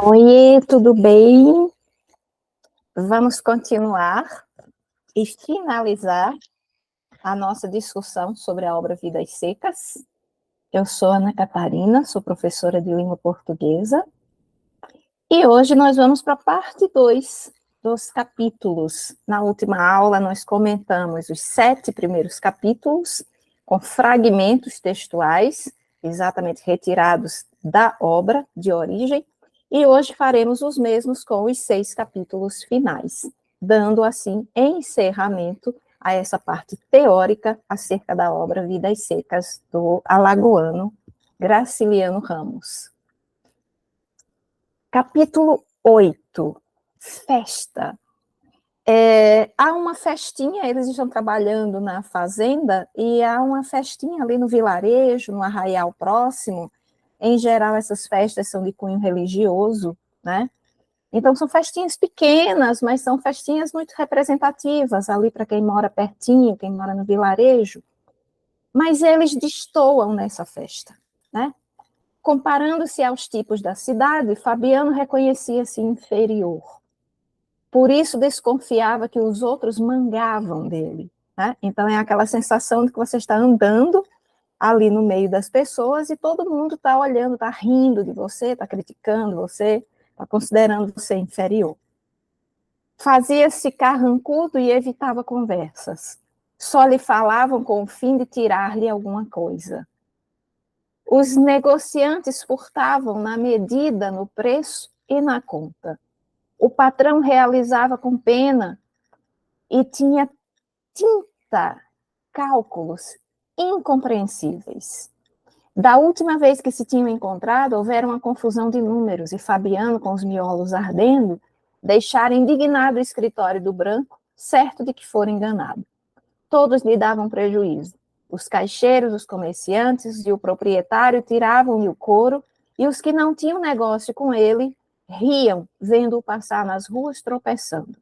Oi, tudo bem? Vamos continuar e finalizar a nossa discussão sobre a obra Vidas Secas. Eu sou Ana Catarina, sou professora de língua portuguesa, e hoje nós vamos para a parte 2 dos capítulos. Na última aula, nós comentamos os 7 primeiros capítulos, com fragmentos textuais, exatamente retirados da obra de origem, e hoje faremos os mesmos com os 6 capítulos finais, dando, assim, encerramento a essa parte teórica acerca da obra Vidas Secas, do alagoano Graciliano Ramos. Capítulo 8, festa. Há uma festinha, eles estão trabalhando na fazenda, e há uma festinha ali no vilarejo, no arraial próximo. Em geral, essas festas são de cunho religioso, né? Então, são festinhas pequenas, mas são festinhas muito representativas ali para quem mora pertinho, quem mora no vilarejo. Mas eles destoam nessa festa, né? Comparando-se aos tipos da cidade, Fabiano reconhecia-se inferior. Por isso desconfiava que os outros mangavam dele, né? Então é aquela sensação de que você está andando ali no meio das pessoas e todo mundo está olhando, está rindo de você, está criticando você, está considerando você inferior. Fazia-se carrancudo e evitava conversas. Só lhe falavam com o fim de tirar-lhe alguma coisa. Os negociantes furtavam na medida, no preço e na conta. O patrão realizava com pena e tinha tinta cálculos incompreensíveis. Da última vez que se tinham encontrado, houvera uma confusão de números, e Fabiano, com os miolos ardendo, deixara indignado o escritório do branco, certo de que fora enganado. Todos lhe davam prejuízo. Os caixeiros, os comerciantes e o proprietário tiravam-lhe o couro, e os que não tinham negócio com ele riam, vendo-o passar nas ruas tropeçando.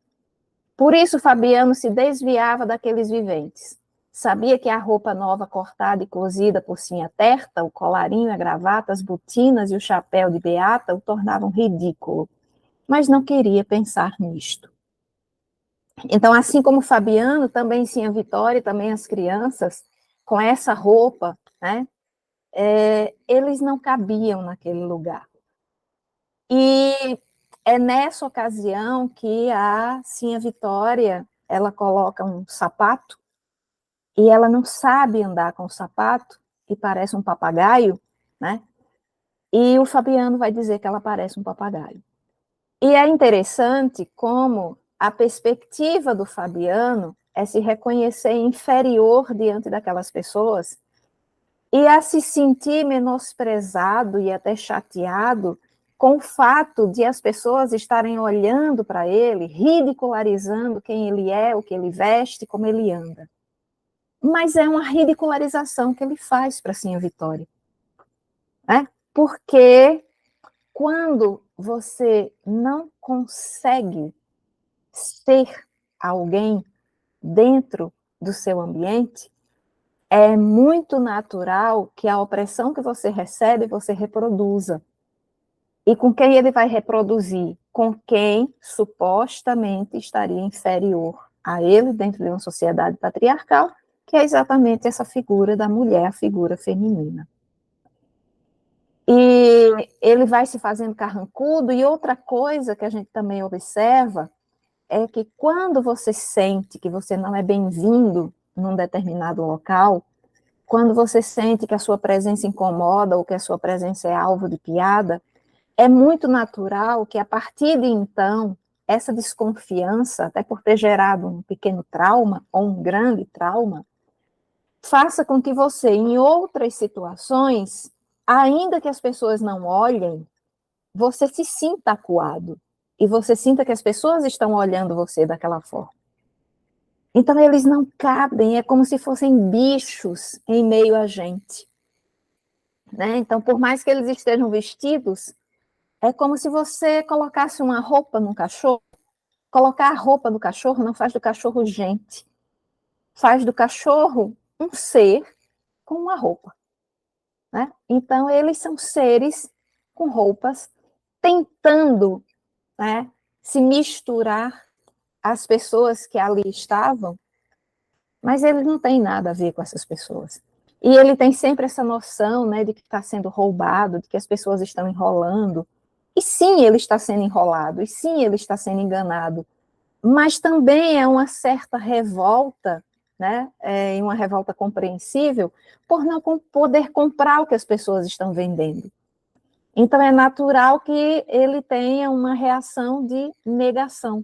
Por isso Fabiano se desviava daqueles viventes. Sabia que a roupa nova cortada e cozida por Sinha Terta, o colarinho, a gravata, as botinas e o chapéu de beata o tornavam ridículo, mas não queria pensar nisto. Então, assim como Fabiano, também Sinha Vitória, também as crianças, com essa roupa, né, eles não cabiam naquele lugar. E é nessa ocasião que a Sinha Vitória, ela coloca um sapato, e ela não sabe andar com o sapato, e parece um papagaio, né? E o Fabiano vai dizer que ela parece um papagaio. E é interessante como a perspectiva do Fabiano é se reconhecer inferior diante daquelas pessoas e a se sentir menosprezado e até chateado com o fato de as pessoas estarem olhando para ele, ridicularizando quem ele é, o que ele veste, como ele anda. Mas é uma ridicularização que ele faz para Sinha Vitória, né? Porque quando você não consegue ser alguém dentro do seu ambiente, é muito natural que a opressão que você recebe, você reproduza. E com quem ele vai reproduzir? Com quem supostamente estaria inferior a ele dentro de uma sociedade patriarcal, que é exatamente essa figura da mulher, a figura feminina. E ele vai se fazendo carrancudo, e outra coisa que a gente também observa é que quando você sente que você não é bem-vindo num determinado local, quando você sente que a sua presença incomoda ou que a sua presença é alvo de piada, é muito natural que a partir de então, essa desconfiança, até por ter gerado um pequeno trauma ou um grande trauma, faça com que você, em outras situações, ainda que as pessoas não olhem, você se sinta acuado e você sinta que as pessoas estão olhando você daquela forma. Então, eles não cabem, é como se fossem bichos em meio a gente, né? Então, por mais que eles estejam vestidos, é como se você colocasse uma roupa num cachorro. Colocar a roupa do cachorro não faz do cachorro gente, faz do cachorro um ser com uma roupa, né? Então, eles são seres com roupas tentando, né, se misturar às pessoas que ali estavam, mas ele não tem nada a ver com essas pessoas. E ele tem sempre essa noção, né, de que está sendo roubado, de que as pessoas estão enrolando. E sim, ele está sendo enrolado, e sim, ele está sendo enganado. Mas também é uma certa revolta, né, uma revolta compreensível, por não poder comprar o que as pessoas estão vendendo. Então, é natural que ele tenha uma reação de negação.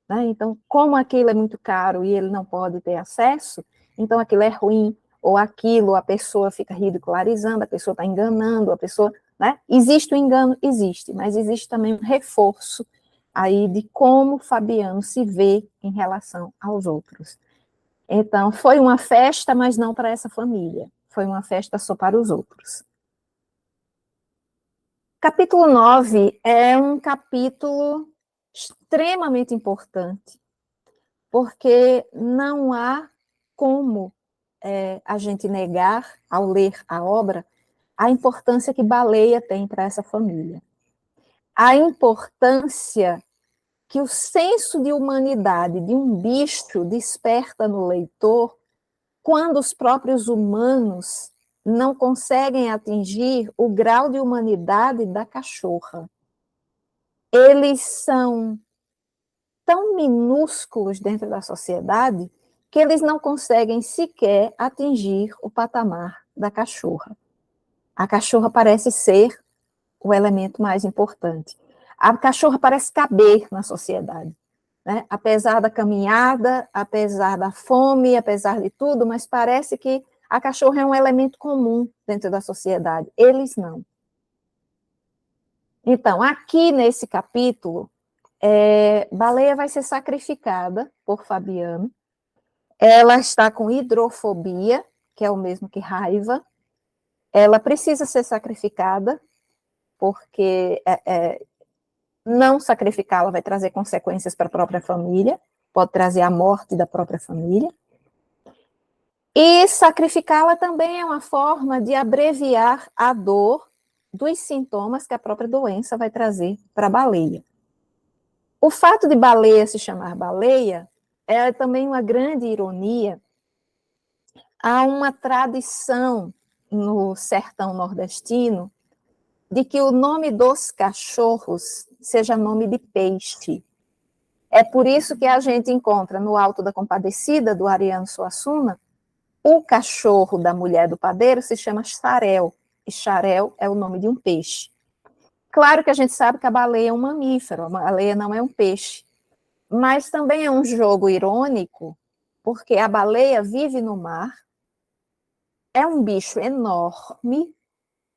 Né? Então, como aquilo é muito caro e ele não pode ter acesso, então aquilo é ruim, ou aquilo a pessoa fica ridicularizando, a pessoa está enganando, a pessoa... Né? Existe o engano? Existe, mas existe também um reforço aí de como Fabiano se vê em relação aos outros. Então, foi uma festa, mas não para essa família. Foi uma festa só para os outros. Capítulo 9 é um capítulo extremamente importante, porque não há como a gente negar, ao ler a obra, a importância que Baleia tem para essa família. A importância que o senso de humanidade de um bicho desperta no leitor quando os próprios humanos não conseguem atingir o grau de humanidade da cachorra. Eles são tão minúsculos dentro da sociedade que eles não conseguem sequer atingir o patamar da cachorra. A cachorra parece ser o elemento mais importante. A cachorra parece caber na sociedade, né? Apesar da caminhada, apesar da fome, apesar de tudo, mas parece que a cachorra é um elemento comum dentro da sociedade. Eles não. Então, aqui nesse capítulo, Baleia vai ser sacrificada por Fabiano. Ela está com hidrofobia, que é o mesmo que raiva. Ela precisa ser sacrificada, porque não sacrificá-la vai trazer consequências para a própria família, pode trazer a morte da própria família. E sacrificá-la também é uma forma de abreviar a dor dos sintomas que a própria doença vai trazer para a baleia. O fato de Baleia se chamar baleia é também uma grande ironia. Há uma tradição no sertão nordestino de que o nome dos cachorros seja nome de peixe. É por isso que a gente encontra no Alto da Compadecida, do Ariano Suassuna, o cachorro da mulher do padeiro se chama xarel, e xarel é o nome de um peixe. Claro que a gente sabe que a baleia é um mamífero, a baleia não é um peixe, mas também é um jogo irônico, porque a baleia vive no mar, é um bicho enorme,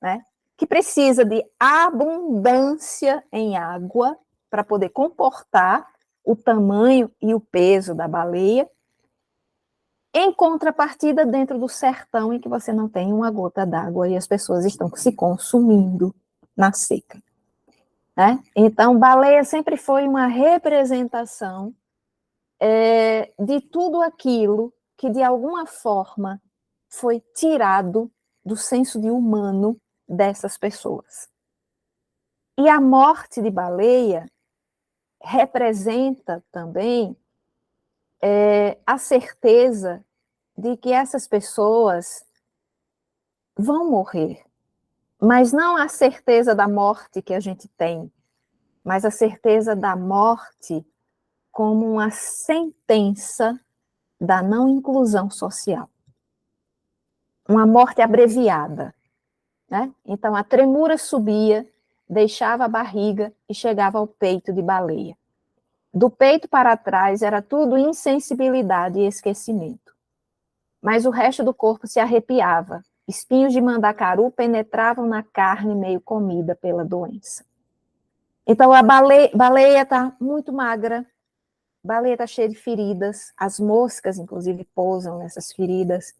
né, que precisa de abundância em água para poder comportar o tamanho e o peso da baleia, em contrapartida dentro do sertão em que você não tem uma gota d'água e as pessoas estão se consumindo na seca. Né? Então, baleia sempre foi uma representação de tudo aquilo que, de alguma forma, foi tirado do senso de humano dessas pessoas. E a morte de baleia representa também a certeza de que essas pessoas vão morrer, mas não a certeza da morte que a gente tem, mas a certeza da morte como uma sentença da não inclusão social. Uma morte abreviada. Né? Então, a tremura subia, deixava a barriga e chegava ao peito de baleia. Do peito para trás era tudo insensibilidade e esquecimento. Mas o resto do corpo se arrepiava. Espinhos de mandacaru penetravam na carne meio comida pela doença. Então, a baleia está muito magra, a baleia está cheia de feridas, as moscas, inclusive, pousam nessas feridas.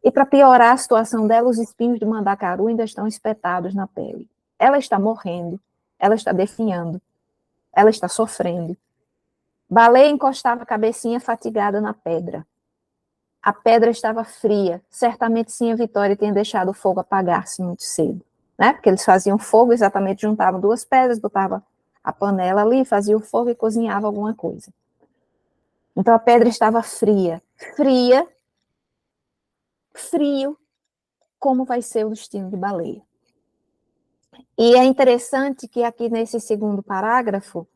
E para piorar a situação dela, os espinhos de mandacaru ainda estão espetados na pele. Ela está morrendo, ela está definhando, ela está sofrendo. Baleia encostava a cabecinha fatigada na pedra. A pedra estava fria, certamente sim a Vitória tinha deixado o fogo apagar-se muito cedo. né? Porque eles faziam fogo, exatamente juntavam duas pedras, botavam a panela ali, faziam o fogo e cozinhava alguma coisa. Então a pedra estava fria, fria, frio, como vai ser o destino de Baleia. E é interessante que aqui nesse segundo parágrafo,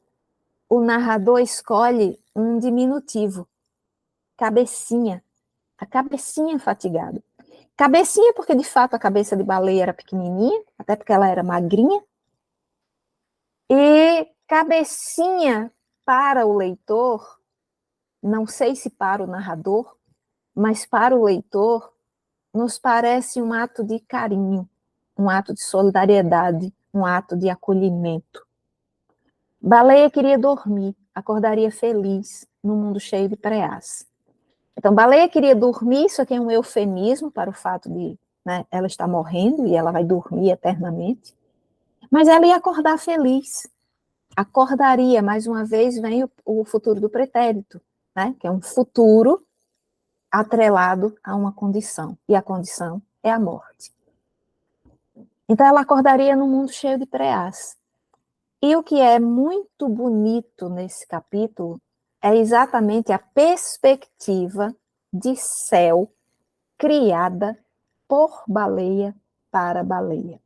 o narrador escolhe um diminutivo, cabecinha, a cabecinha fatigada. Cabecinha porque, de fato, a cabeça de Baleia era pequenininha, até porque ela era magrinha, e cabecinha para o leitor, não sei se para o narrador, mas para o leitor, nos parece um ato de carinho, um ato de solidariedade, um ato de acolhimento. Baleia queria dormir, acordaria feliz num mundo cheio de preás. Então, Baleia queria dormir, isso aqui é um eufemismo para o fato de, né, ela estar morrendo e ela vai dormir eternamente, mas ela ia acordar feliz. Acordaria, mais uma vez, vem o futuro do pretérito, né, que é um futuro atrelado a uma condição, e a condição é a morte. Então, ela acordaria num mundo cheio de preás. E o que é muito bonito nesse capítulo é exatamente a perspectiva de céu criada por Baleia para Baleia.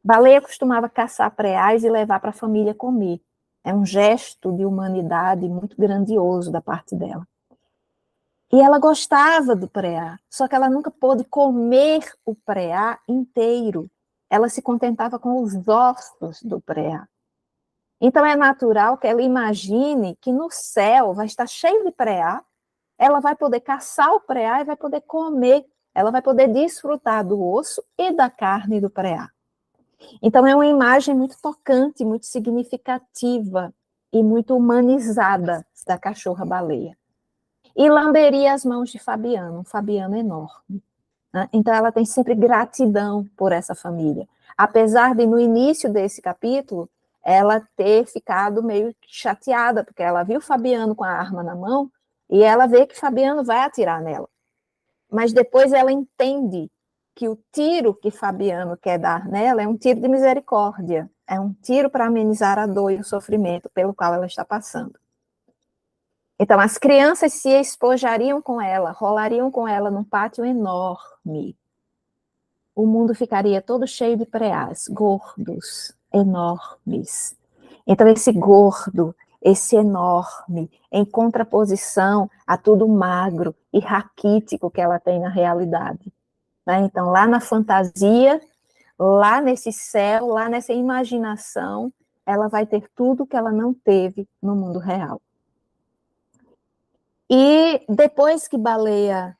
Baleia costumava caçar preás e levar para a família comer. É um gesto de humanidade muito grandioso da parte dela. E ela gostava do preá, só que ela nunca pôde comer o preá inteiro. Ela se contentava com os ossos do preá. Então é natural que ela imagine que no céu vai estar cheio de preá, ela vai poder caçar o preá e vai poder comer, ela vai poder desfrutar do osso e da carne do preá. Então é uma imagem muito tocante, muito significativa e muito humanizada da cachorra-baleia. E lamberia as mãos de Fabiano, um Fabiano enorme. Né? Então ela tem sempre gratidão por essa família. Apesar de, no início desse capítulo, ela ter ficado meio chateada, porque ela viu Fabiano com a arma na mão e ela vê que Fabiano vai atirar nela. Mas depois ela entende que o tiro que Fabiano quer dar nela é um tiro de misericórdia, é um tiro para amenizar a dor e o sofrimento pelo qual ela está passando. Então, as crianças se espojariam com ela, rolariam com ela num pátio enorme. O mundo ficaria todo cheio de preás, gordos, enormes. Então, esse gordo, esse enorme, em contraposição a tudo magro e raquítico que ela tem na realidade. Né? Então, lá na fantasia, lá nesse céu, lá nessa imaginação, ela vai ter tudo que ela não teve no mundo real. E depois que Baleia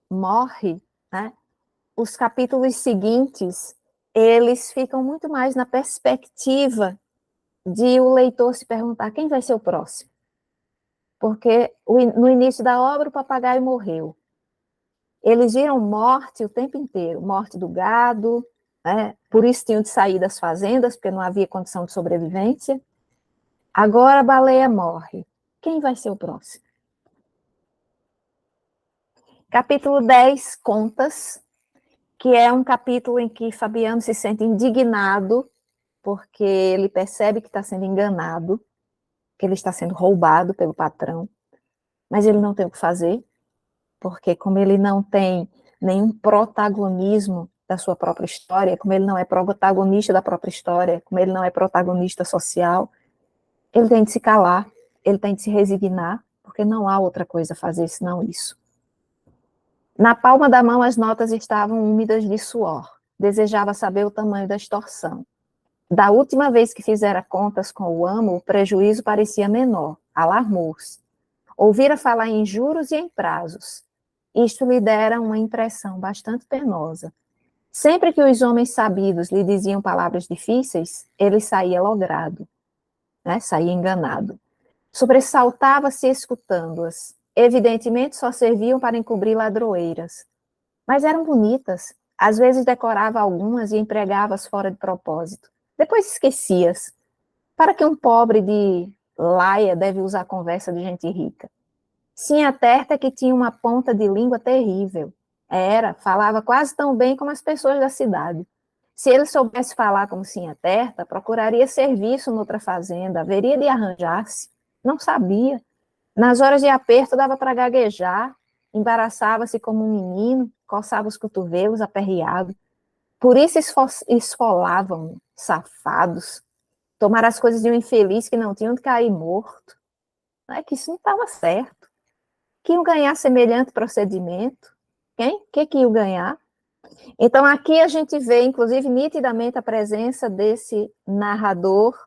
morre, né, os capítulos seguintes, eles ficam muito mais na perspectiva de o leitor se perguntar quem vai ser o próximo. Porque no início da obra o papagaio morreu. Eles viram morte o tempo inteiro, morte do gado, né? Por isso tinham de sair das fazendas, porque não havia condição de sobrevivência. Agora a baleia morre. Quem vai ser o próximo? Capítulo 10, Contas, que é um capítulo em que Fabiano se sente indignado, porque ele percebe que está sendo enganado, que ele está sendo roubado pelo patrão, mas ele não tem o que fazer, porque como ele não tem nenhum protagonismo da sua própria história, como ele não é protagonista da própria história, como ele não é protagonista social, ele tem de se calar, ele tem de se resignar, porque não há outra coisa a fazer senão isso. Na palma da mão as notas estavam úmidas de suor. Desejava saber o tamanho da extorsão. Da última vez que fizera contas com o amo, o prejuízo parecia menor. Alarmou-se. Ouvira falar em juros e em prazos. Isto lhe dera uma impressão bastante penosa. Sempre que os homens sabidos lhe diziam palavras difíceis, ele saía logrado, né? Saía enganado. Sobressaltava-se escutando-as. Evidentemente só serviam para encobrir ladroeiras. Mas eram bonitas. Às vezes decorava algumas e empregava-as fora de propósito. Depois esquecia-as. Para que um pobre de laia deve usar conversa de gente rica? Sinha Terta que tinha uma ponta de língua terrível. Falava quase tão bem como as pessoas da cidade. Se ele soubesse falar como Sinha Terta, procuraria serviço noutra fazenda, haveria de arranjar-se. Não sabia. Nas horas de aperto dava para gaguejar, embaraçava-se como um menino, coçava os cotovelos aperreado. Por isso esfolavam, safados, tomar as coisas de um infeliz que não tinha onde cair morto. Não é que isso não estava certo. Que iam ganhar semelhante procedimento? Quem? Que iam ganhar? Então, aqui a gente vê, inclusive, nitidamente a presença desse narrador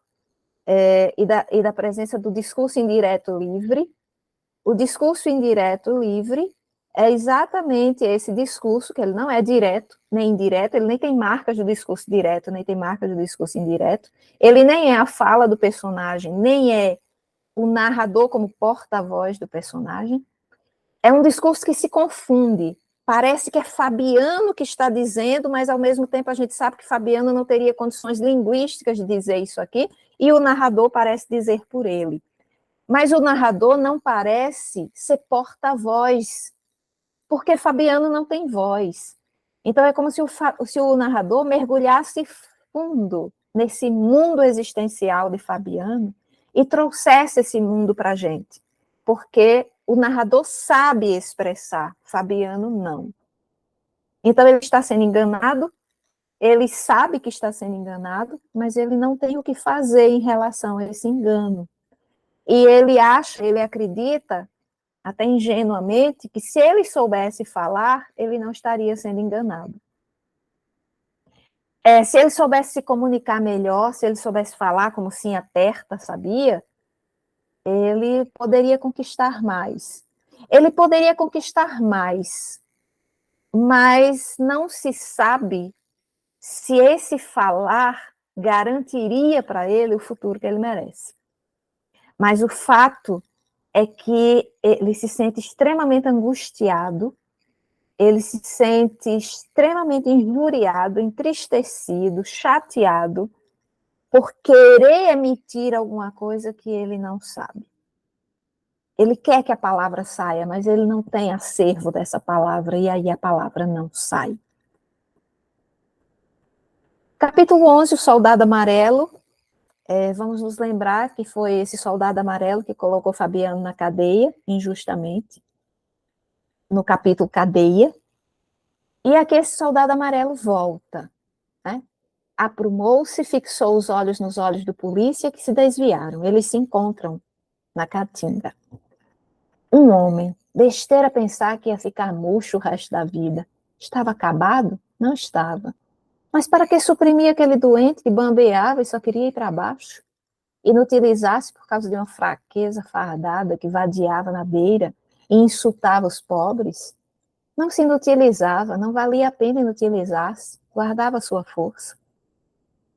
e da presença do discurso indireto livre. O discurso indireto livre é exatamente esse discurso, que ele não é direto, nem indireto, ele nem tem marcas do discurso direto, nem tem marcas do discurso indireto, ele nem é a fala do personagem, nem é o narrador como porta-voz do personagem. É um discurso que se confunde. Parece que é Fabiano que está dizendo, mas ao mesmo tempo a gente sabe que Fabiano não teria condições linguísticas de dizer isso aqui, e o narrador parece dizer por ele. Mas o narrador não parece ser porta-voz, porque Fabiano não tem voz. Então é como se o narrador mergulhasse fundo nesse mundo existencial de Fabiano e trouxesse esse mundo para a gente, porque o narrador sabe expressar, Fabiano não. Então ele está sendo enganado, ele sabe que está sendo enganado, mas ele não tem o que fazer em relação a esse engano. E ele acha, ele acredita, até ingenuamente, que se ele soubesse falar, ele não estaria sendo enganado. Se ele soubesse se comunicar melhor, se ele soubesse falar como Sinha Terta sabia, ele poderia conquistar mais. Ele poderia conquistar mais, mas não se sabe se esse falar garantiria para ele o futuro que ele merece. Mas o fato é que ele se sente extremamente angustiado, ele se sente extremamente injuriado, entristecido, chateado, por querer emitir alguma coisa que ele não sabe. Ele quer que a palavra saia, mas ele não tem acervo dessa palavra, e aí a palavra não sai. Capítulo 11, o Soldado Amarelo. Vamos nos lembrar que foi esse soldado amarelo que colocou Fabiano na cadeia, injustamente, no capítulo Cadeia. E aqui esse soldado amarelo volta, né? Aprumou-se, fixou os olhos nos olhos do polícia, que se desviaram. Eles se encontram na caatinga. Um homem, besteira pensar que ia ficar murcho o resto da vida. Estava acabado? Não estava. Mas para que suprimir aquele doente que bambeava e só queria ir para baixo? Inutilizasse por causa de uma fraqueza fardada que vadiava na beira e insultava os pobres? Não se inutilizava, não valia a pena inutilizar-se, guardava sua força.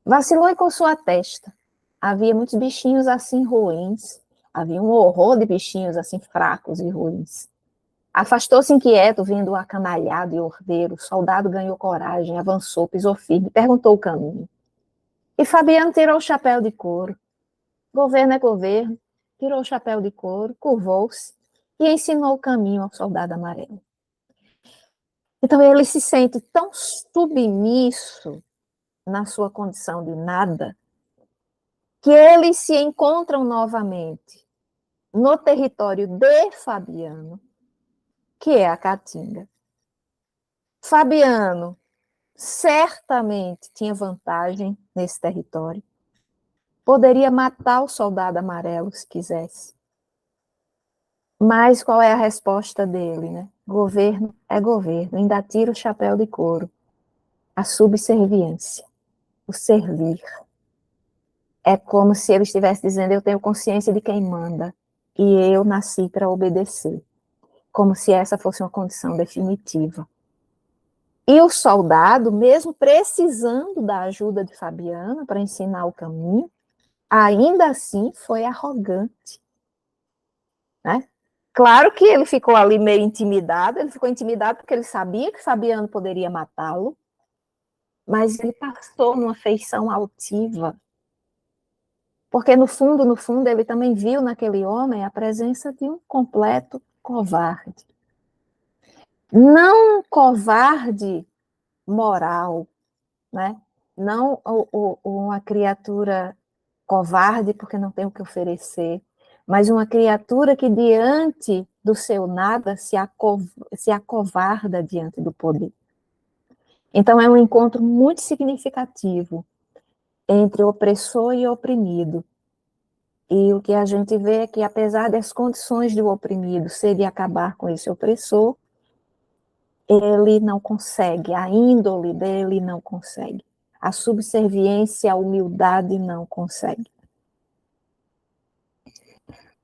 Vacilou e coçou a testa. Havia muitos bichinhos assim ruins, havia um horror de bichinhos assim fracos e ruins. Afastou-se inquieto, vendo o acanalhado e ordeiro. O soldado ganhou coragem, avançou, pisou firme, perguntou o caminho. E Fabiano tirou o chapéu de couro. Governo é governo. Tirou o chapéu de couro, curvou-se e ensinou o caminho ao soldado amarelo. Então ele se sente tão submisso na sua condição de nada, que eles se encontram novamente no território de Fabiano, que é a Caatinga. Fabiano certamente tinha vantagem nesse território. Poderia matar o soldado amarelo se quisesse. Mas qual é a resposta dele, né? Governo é governo, ainda tira o chapéu de couro. A subserviência, o servir. É como se ele estivesse dizendo, eu tenho consciência de quem manda, e eu nasci para obedecer. Como se essa fosse uma condição definitiva. E o soldado, mesmo precisando da ajuda de Fabiano para ensinar o caminho, ainda assim foi arrogante. Né? Claro que ele ficou ali meio intimidado, ele ficou intimidado porque ele sabia que Fabiano poderia matá-lo, mas ele passou numa feição altiva, porque no fundo, ele também viu naquele homem a presença de um completo covarde. Não um covarde moral, né? não uma criatura covarde porque não tem o que oferecer, mas uma criatura que diante do seu nada se acovarda diante do poder. Então é um encontro muito significativo entre opressor e oprimido. E o que a gente vê é que, apesar das condições do oprimido serem acabar com esse opressor, ele não consegue, a índole dele não consegue. A subserviência, a humildade não consegue.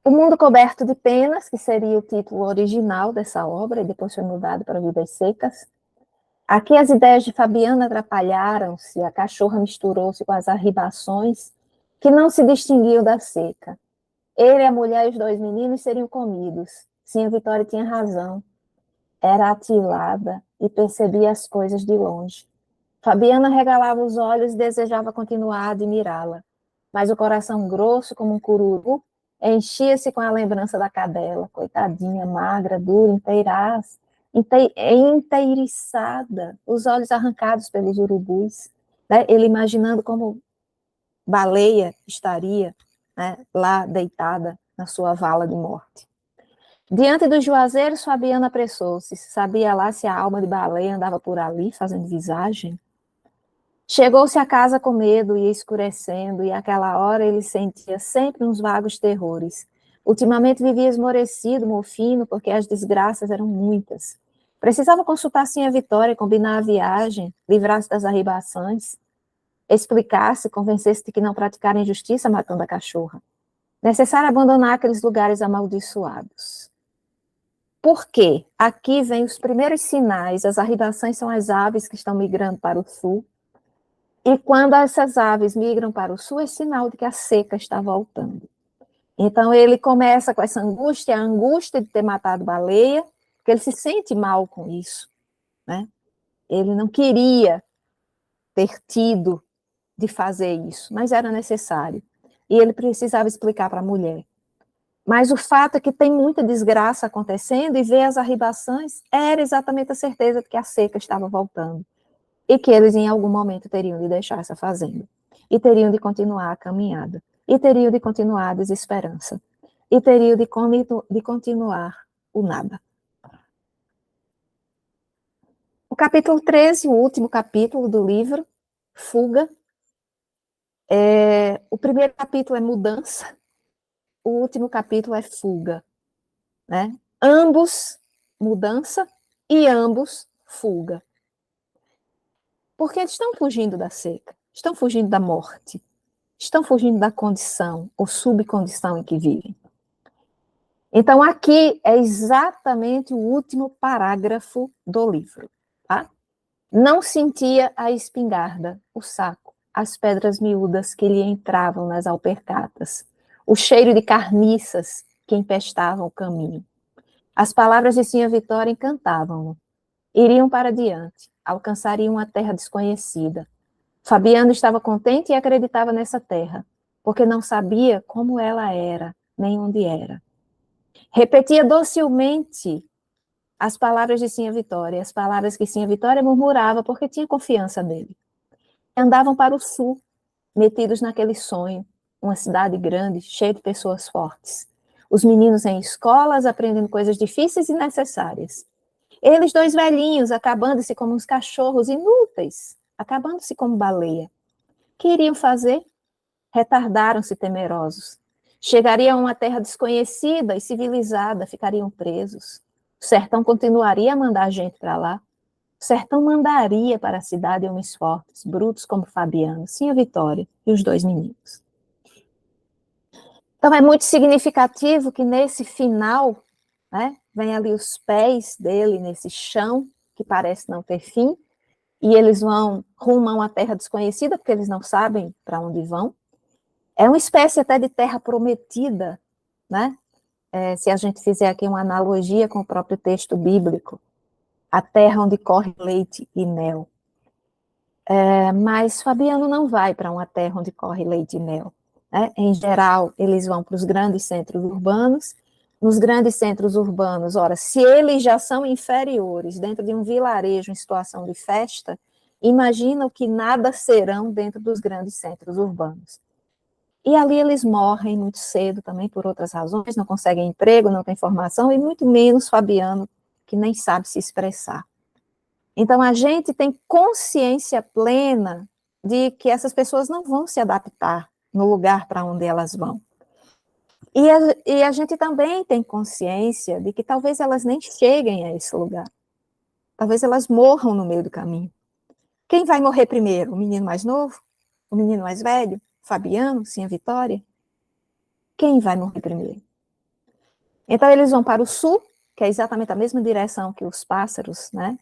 O Mundo Coberto de Penas, que seria o título original dessa obra, e depois foi mudado para Vidas Secas. Aqui as ideias de Fabiana atrapalharam-se, a cachorra misturou-se com as arribações, que não se distinguiam da seca. Ele, a mulher e os dois meninos seriam comidos. Sim, a Vitória tinha razão. Era atilada e percebia as coisas de longe. Fabiana regalava os olhos e desejava continuar a admirá-la. Mas o coração grosso como um cururu enchia-se com a lembrança da cadela, coitadinha, magra, dura, inteiriçada, os olhos arrancados pelos urubus, né? Ele imaginando como baleia estaria, né, lá deitada na sua vala de morte. Diante dos juazeiros, Fabiana apressou-se. Sabia lá se a alma de baleia andava por ali, fazendo visagem? Chegou-se a casa com medo e escurecendo, e àquela hora ele sentia sempre uns vagos terrores. Ultimamente vivia esmorecido, morfino, porque as desgraças eram muitas. Precisava consultar sim a Vitória, combinar a viagem, livrar-se das arribações, explicar-se, convencer-se de que não praticara injustiça matando a cachorra. Necessário abandonar aqueles lugares amaldiçoados. Por quê? Aqui vem os primeiros sinais. As arribações são as aves que estão migrando para o sul. E quando essas aves migram para o sul, é sinal de que a seca está voltando. Então ele começa com essa angústia, a angústia de ter matado baleia, porque ele se sente mal com isso, né? Ele não queria ter tido de fazer isso, mas era necessário. E ele precisava explicar para a mulher. Mas o fato é que tem muita desgraça acontecendo e ver as arribações era exatamente a certeza de que a seca estava voltando. E que eles em algum momento teriam de deixar essa fazenda. E teriam de continuar a caminhada. E teriam de continuar a desesperança. E teriam de continuar o nada. O capítulo 13, o último capítulo do livro, Fuga. O primeiro capítulo é Mudança. O último capítulo é Fuga, né? Ambos mudança e ambos fuga. Porque eles estão fugindo da seca, estão fugindo da morte, estão fugindo da condição ou subcondição em que vivem. Então aqui é exatamente o último parágrafo do livro, tá? Não sentia a espingarda, o saco, as pedras miúdas que lhe entravam nas alpercatas, o cheiro de carniças que empestavam o caminho. As palavras de Sinha Vitória encantavam-no. Iriam para diante, alcançariam uma terra desconhecida. Fabiano estava contente e acreditava nessa terra, porque não sabia como ela era, nem onde era. Repetia docilmente as palavras de Sinha Vitória, as palavras que Sinha Vitória murmurava porque tinha confiança nele. Andavam para o sul, metidos naquele sonho, uma cidade grande, cheia de pessoas fortes. Os meninos em escolas, aprendendo coisas difíceis e necessárias. Eles dois velhinhos, acabando-se como uns cachorros inúteis, acabando-se como baleia. Que iriam fazer? Retardaram-se temerosos. Chegariam a uma terra desconhecida e civilizada, ficariam presos. O sertão continuaria a mandar gente para lá. O sertão mandaria para a cidade homens fortes, brutos como Fabiano, sim, a Vitória e os dois meninos. Então é muito significativo que nesse final, né, vem ali os pés dele nesse chão que parece não ter fim, e eles vão rumo a uma terra desconhecida, porque eles não sabem para onde vão. É uma espécie até de terra prometida, né? Se a gente fizer aqui uma analogia com o próprio texto bíblico, a terra onde corre leite e mel. Mas Fabiano não vai para uma terra onde corre leite e mel. Né? Em geral, eles vão para os grandes centros urbanos. Nos grandes centros urbanos, ora, se eles já são inferiores dentro de um vilarejo em situação de festa, imagina o que nada serão dentro dos grandes centros urbanos. E ali eles morrem muito cedo também por outras razões, não conseguem emprego, não têm formação, e muito menos Fabiano, que nem sabe se expressar. Então, a gente tem consciência plena de que essas pessoas não vão se adaptar no lugar para onde elas vão. E a gente também tem consciência de que talvez elas nem cheguem a esse lugar. Talvez elas morram no meio do caminho. Quem vai morrer primeiro? O menino mais novo? O menino mais velho? Fabiano? Sim, a Vitória? Quem vai morrer primeiro? Então, eles vão para o sul, que é exatamente a mesma direção que os pássaros, né,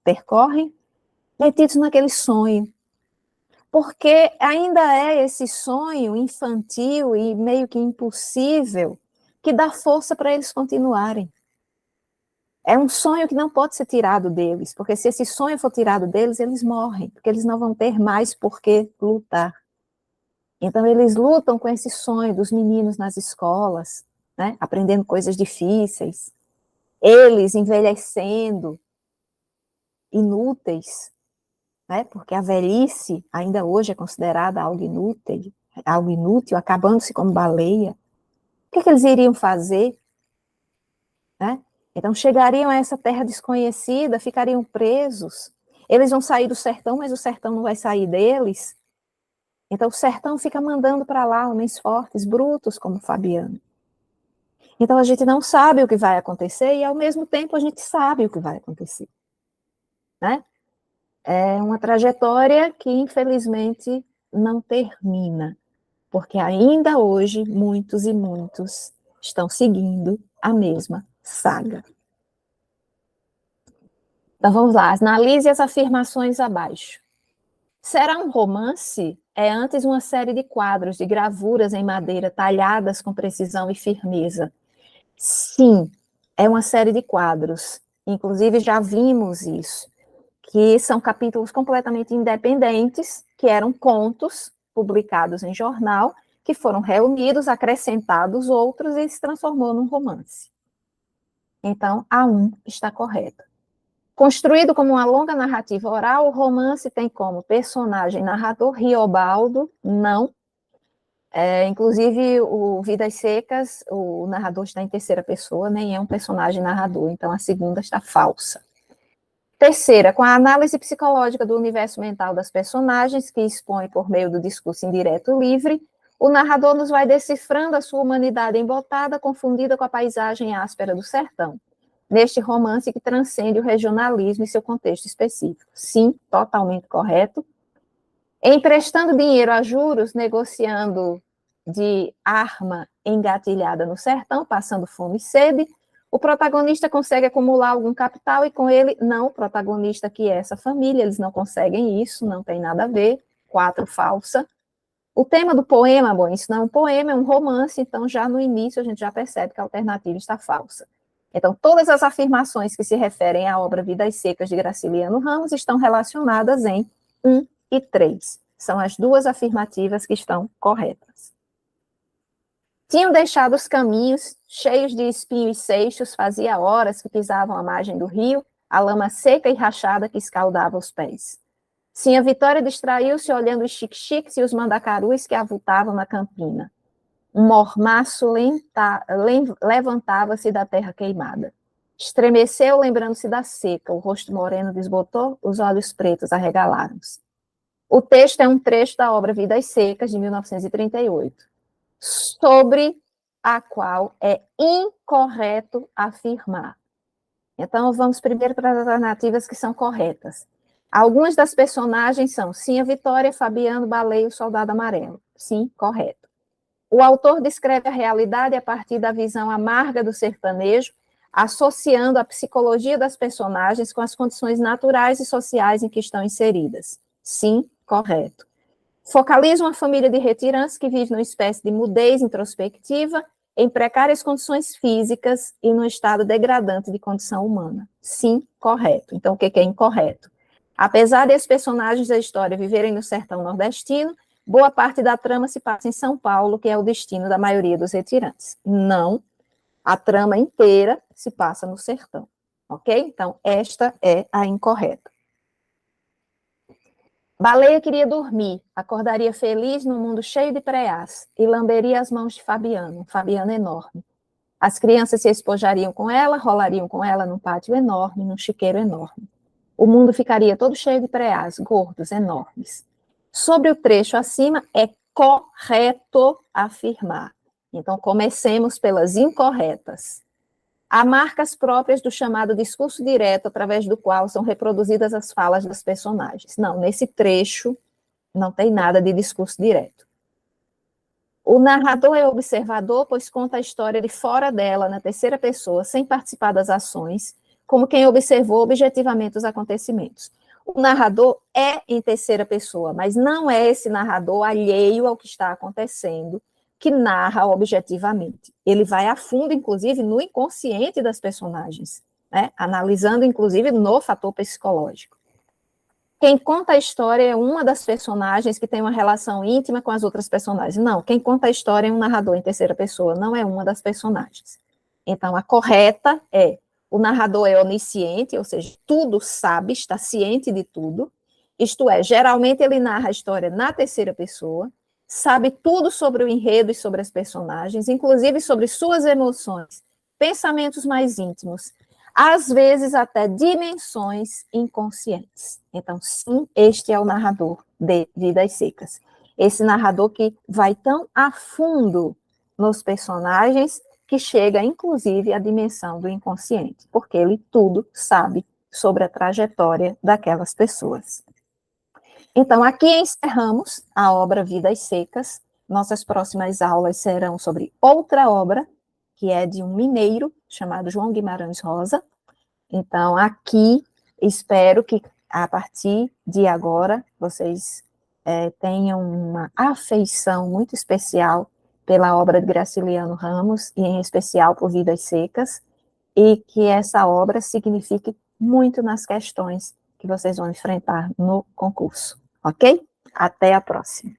percorrem, metidos naquele sonho. Porque ainda é esse sonho infantil e meio que impossível que dá força para eles continuarem. É um sonho que não pode ser tirado deles, porque se esse sonho for tirado deles, eles morrem, porque eles não vão ter mais por que lutar. Então, eles lutam com esse sonho dos meninos nas escolas, né, aprendendo coisas difíceis, eles envelhecendo, inúteis, né, porque a velhice ainda hoje é considerada algo inútil, acabando-se como baleia. O que eles iriam fazer? Né? Então, chegariam a essa terra desconhecida, ficariam presos. Eles vão sair do sertão, mas o sertão não vai sair deles. Então, o sertão fica mandando para lá homens fortes, brutos, como Fabiano. Então, a gente não sabe o que vai acontecer e, ao mesmo tempo, a gente sabe o que vai acontecer. Né? É uma trajetória que, infelizmente, não termina, porque ainda hoje muitos e muitos estão seguindo a mesma saga. Então, vamos lá, analise as afirmações abaixo. Será um romance? É antes uma série de quadros, de gravuras em madeira talhadas com precisão e firmeza. Sim, é uma série de quadros. Inclusive, já vimos isso, que são capítulos completamente independentes, que eram contos publicados em jornal, que foram reunidos, acrescentados outros e se transformou num romance. Então, a 1 está correta. Construído como uma longa narrativa oral, o romance tem como personagem narrador Riobaldo, não. Inclusive, o Vidas Secas, o narrador está em terceira pessoa, nem é um personagem narrador, então a segunda está falsa. Terceira, com a análise psicológica do universo mental das personagens, que expõe por meio do discurso indireto livre, o narrador nos vai decifrando a sua humanidade embotada, confundida com a paisagem áspera do sertão, neste romance que transcende o regionalismo e seu contexto específico. Sim, totalmente correto. Emprestando dinheiro a juros, negociando de arma engatilhada no sertão, passando fome e sede, o protagonista consegue acumular algum capital e com ele, não o protagonista que é essa família, eles não conseguem isso, não tem nada a ver, 4 falsa. O tema do poema, bom, isso não é um poema, é um romance, então já no início a gente já percebe que a alternativa está falsa. Então, todas as afirmações que se referem à obra Vidas Secas de Graciliano Ramos estão relacionadas em 1 e 3. São as duas afirmativas que estão corretas. Tinham deixado os caminhos cheios de espinho e seixos, fazia horas que pisavam a margem do rio, a lama seca e rachada que escaldava os pés. Sim, a Vitória distraiu-se olhando os xique-xiques e os mandacarus que avultavam na campina. Um mormaço levantava-se da terra queimada. Estremeceu, lembrando-se da seca, o rosto moreno desbotou, os olhos pretos arregalaram-se. O texto é um trecho da obra Vidas Secas, de 1938, sobre a qual é incorreto afirmar. Então, vamos primeiro para as alternativas que são corretas. Algumas das personagens são Sim, a Vitória, Fabiano, Baleio, Soldado Amarelo. Sim, correto. O autor descreve a realidade a partir da visão amarga do sertanejo, associando a psicologia das personagens com as condições naturais e sociais em que estão inseridas. Sim, correto. Focaliza uma família de retirantes que vive numa espécie de mudez introspectiva, em precárias condições físicas e no estado degradante de condição humana. Sim, correto. Então, o que é incorreto? Apesar desses personagens da história viverem no sertão nordestino, boa parte da trama se passa em São Paulo, que é o destino da maioria dos retirantes. Não, a trama inteira se passa no sertão, ok? Então, esta é a incorreta. Baleia queria dormir, acordaria feliz num mundo cheio de preás e lamberia as mãos de Fabiano, um Fabiano enorme. As crianças se espojariam com ela, rolariam com ela num pátio enorme, num chiqueiro enorme. O mundo ficaria todo cheio de preás, gordos, enormes. Sobre o trecho acima, é correto afirmar. Então, comecemos pelas incorretas. Há marcas próprias do chamado discurso direto, através do qual são reproduzidas as falas das personagens. Não, nesse trecho não tem nada de discurso direto. O narrador é observador, pois conta a história de fora dela, na terceira pessoa, sem participar das ações, como quem observou objetivamente os acontecimentos. O narrador é em terceira pessoa, mas não é esse narrador alheio ao que está acontecendo, que narra objetivamente. Ele vai a fundo, inclusive, no inconsciente das personagens, né? Analisando, inclusive, no fator psicológico. Quem conta a história é uma das personagens que tem uma relação íntima com as outras personagens. Não, quem conta a história é um narrador em terceira pessoa, não é uma das personagens. Então, a correta é: o narrador é onisciente, ou seja, tudo sabe, está ciente de tudo. Isto é, geralmente ele narra a história na terceira pessoa, sabe tudo sobre o enredo e sobre as personagens, inclusive sobre suas emoções, pensamentos mais íntimos, às vezes até dimensões inconscientes. Então, sim, este é o narrador de Vidas Secas. Esse narrador que vai tão a fundo nos personagens que chega, inclusive, à dimensão do inconsciente, porque ele tudo sabe sobre a trajetória daquelas pessoas. Então, aqui encerramos a obra Vidas Secas. Nossas próximas aulas serão sobre outra obra, que é de um mineiro chamado João Guimarães Rosa. Então, aqui, espero que, a partir de agora, vocês tenham uma afeição muito especial pela obra de Graciliano Ramos, e em especial por Vidas Secas, e que essa obra signifique muito nas questões que vocês vão enfrentar no concurso, ok? Até a próxima.